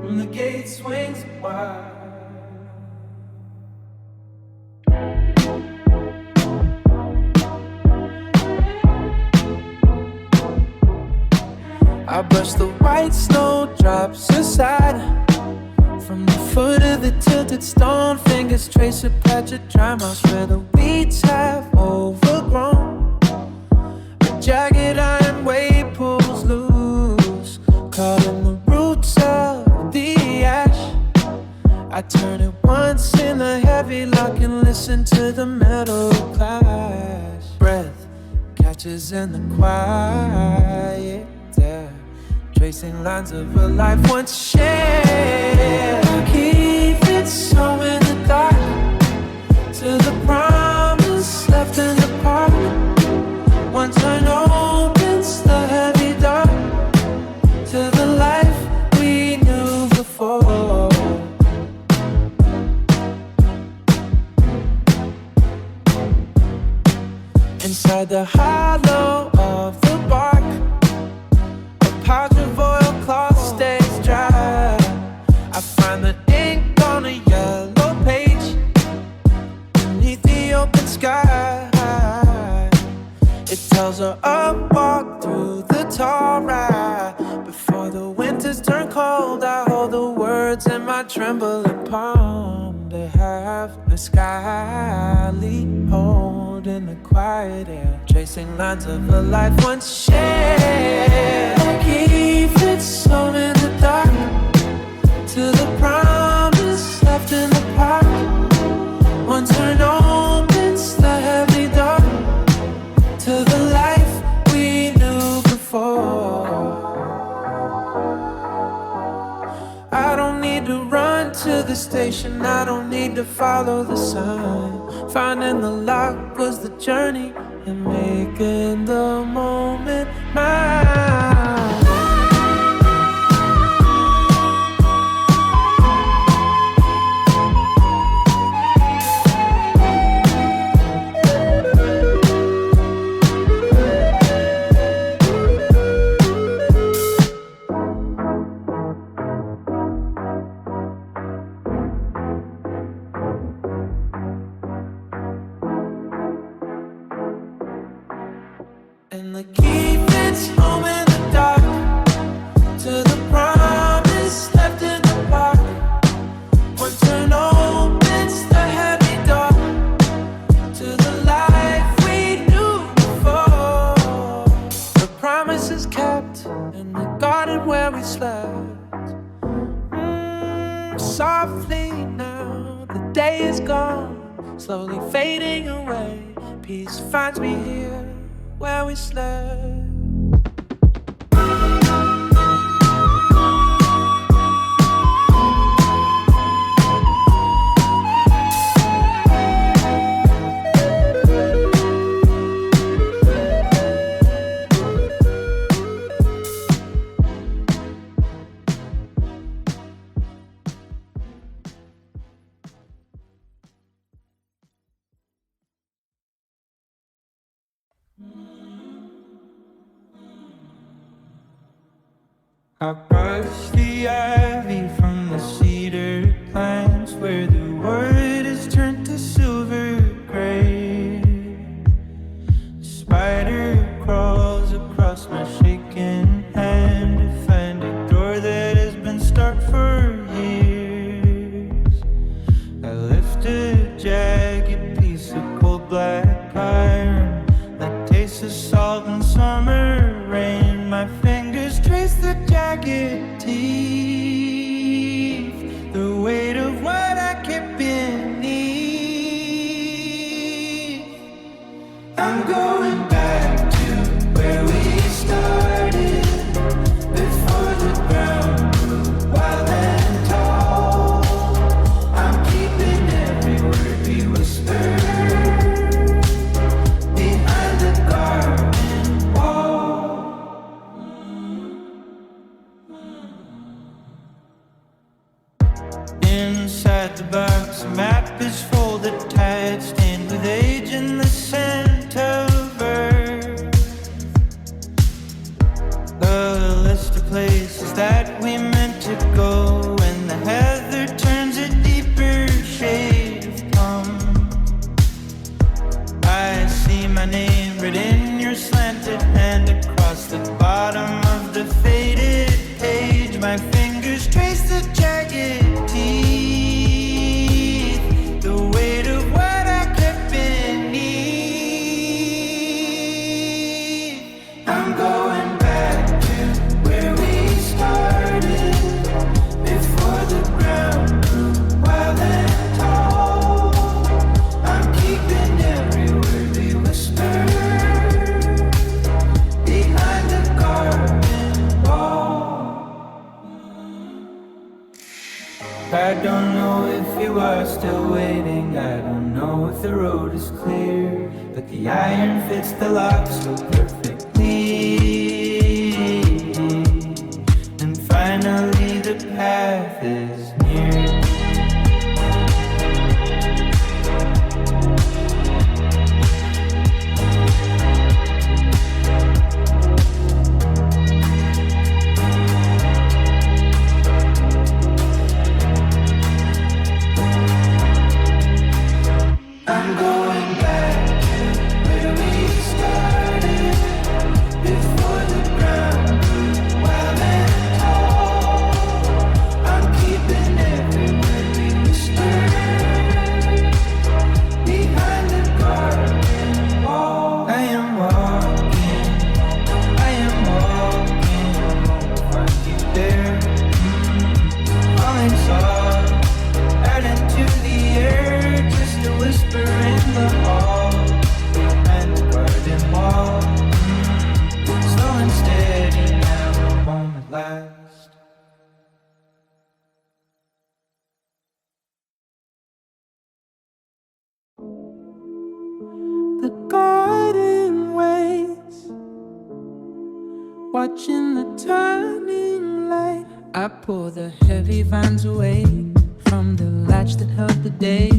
and the gate swings wide. I brush the white snowdrops aside. From the foot of the tilted stone, fingers trace a patch of dry moss where the weeds have overgrown. A jagged iron weight pulls loose, caught in the roots of the ash. I turn it once in the heavy lock and listen to the metal clash. Breath catches in the quiet air, tracing lines of a life once shared. Keep it so in the dark, to the promise left in the park. One turn opens the heavy dark, to the life we knew before. Inside the hollow of the bark, pouch of oilcloth stays dry. I find the ink on a yellow page beneath the open sky. It tells her a walk through the tall rye. Before the winters turn cold, I hold the words in my trembling palm. They have a skyly hold in the quiet air, tracing lines of a life once shared. Keep it so in the dark, to the promise left in the park. One turn opens the heavy dark, to the life we knew before. I don't need to run to the station, I don't need to follow the sign. Finding the lock was the journey, and making the moment mine. And the key fits home in the dark, to the promise left in the park. One turn opens the heavy door, to the life we knew before. The promise is kept in the garden where we slept. Softly now, the day is gone, slowly fading away. Peace finds me here where we slept. I brush the ivy from the cedar plants where the wood is turned to silver gray. The spider crawls across my shaking hand to find a door that has been stuck for years. I lift a jagged piece of cold black iron that tastes of salt and summer rain. My fingers trace the jagged teeth, the weight of what I kept beneath. I'm going back to where we started, before the ground grew wild and tall. I'm keeping every word we whispered behind the garden wall. still waiting. I don't know if the road is clear, but the iron fits the lock so perfectly. And finally the path is near. I'm going back to where we started, before the ground grew wild and tall. I'm keeping every word we whispered behind the garden wall. I am walking, won't find you there. Falling soft out into the air, just a whisper in the hall behind the garden wall. Slow and steady now, a moment last. The garden waits, watching the turning light. I pull the heavy vines away from the latch that held the day.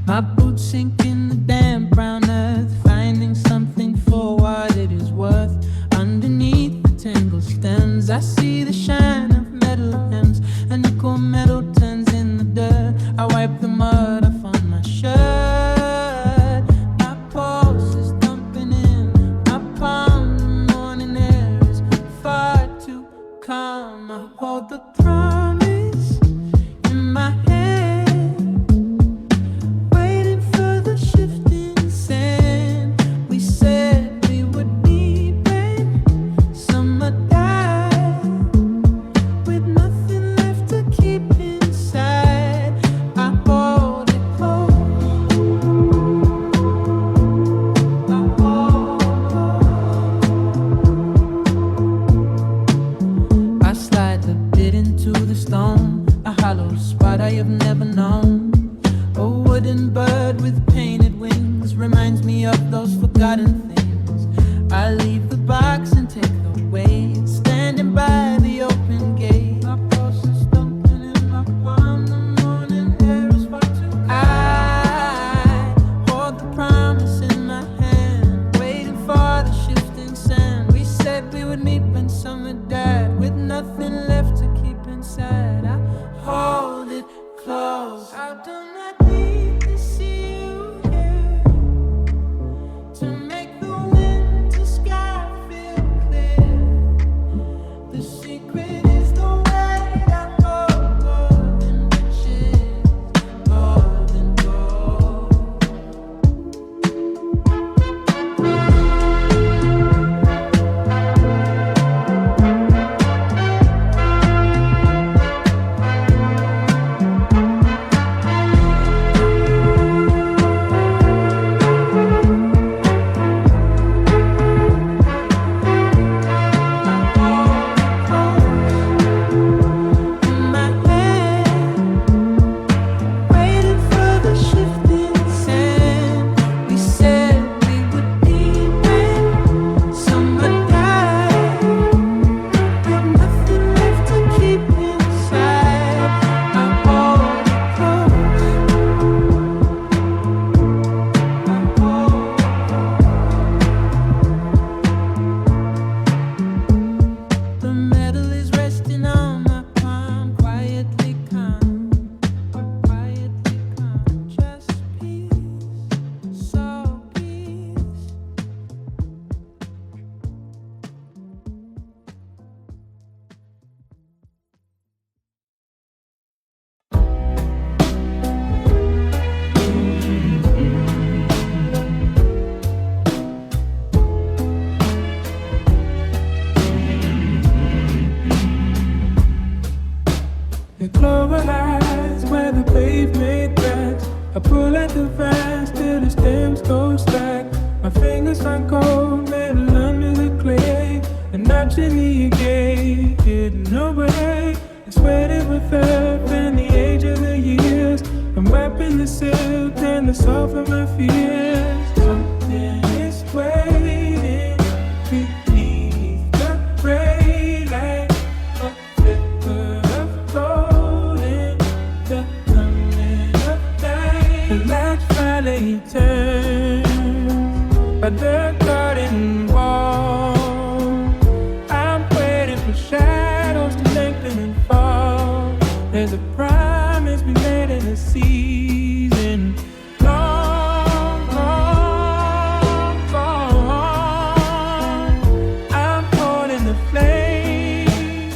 My boots sink in the damp brown earth, finding something for what it is worth. Underneath the tangled stems, I see the shine of metal hems. A nickel metal turns in the dirt. I wipe the mud off on my shirt. My pulse is dumping in my palm. The morning air is far too calm. I hold the promise in my hand, waiting for the shifting sand. We said we would meet when summer died, with nothing left to keep inside. I hold it close. I hold it. I slide the bit into the stone, a hollow spot I have never known. A wooden bird with painted wings reminds me of those forgotten things. I leave the box and take the weight, standing by the open gate. My pulse is thumping in my palm. The morning air is far too I hold the promise in my hand, waiting for the shifting sand. We said we would meet when summer died, with nothing left to keep inside. I hold it close. I do not need to see you here to make the winter sky feel clear. The secret is the way I go, golden riches, golden gold. The clover lies where the pavement cracks. I pull at the vines till the stems go slack. My fingers find cold metal under the clay, and notching the gate, hidden away. It's sweated with earth and the age of the years. And where soften my fears. Something is waiting beneath the gray light. A flicker of gold in the coming of night. The light finally turns by the garden wall. I'm waiting for shadows to lengthen and fall. There's a promise we made in a season long, long gone. I'm holding the flame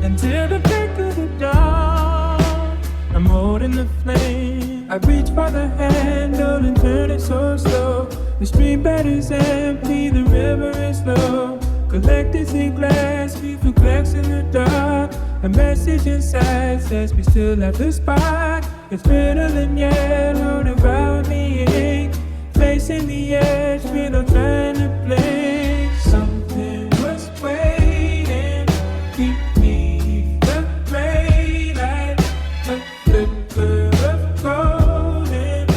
until the break of the dawn. I'm holding the flame. I reach for the handle and turn it so slow. The stream bed is empty, the river is low. Collectors in glass, we through cracks in the dark. A message inside says we still have the spark. It's better than yellow, devouring the ink. Facing the edge, we're not trying to blink. Something was waiting, keep me the gray light. A flicker of gold in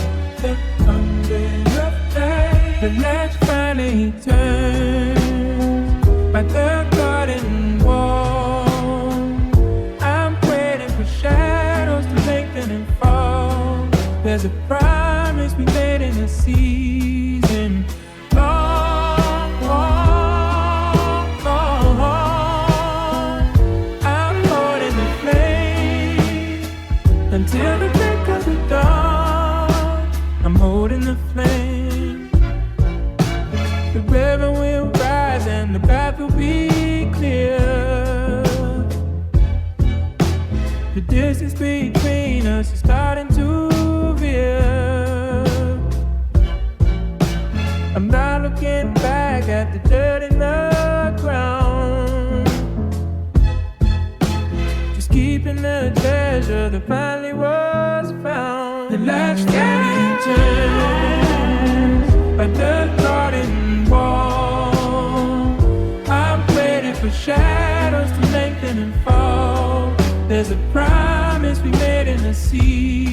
the coming of night. The light finally turns by the garden wall. I'm waiting for shadows to lengthen and fall. There's a promise we made in a season long, long, long. I'm holding the flame until the break of the dawn. I'm holding the flame. The river will rise and the path will be clear. The distance between us is starting to veer. I'm not looking back at the dirt in the ground, just keeping the treasure that finally was found. The light finally turns by the garden wall. I'm waiting for shadows to lengthen and fall. There's a promise we made in the sea.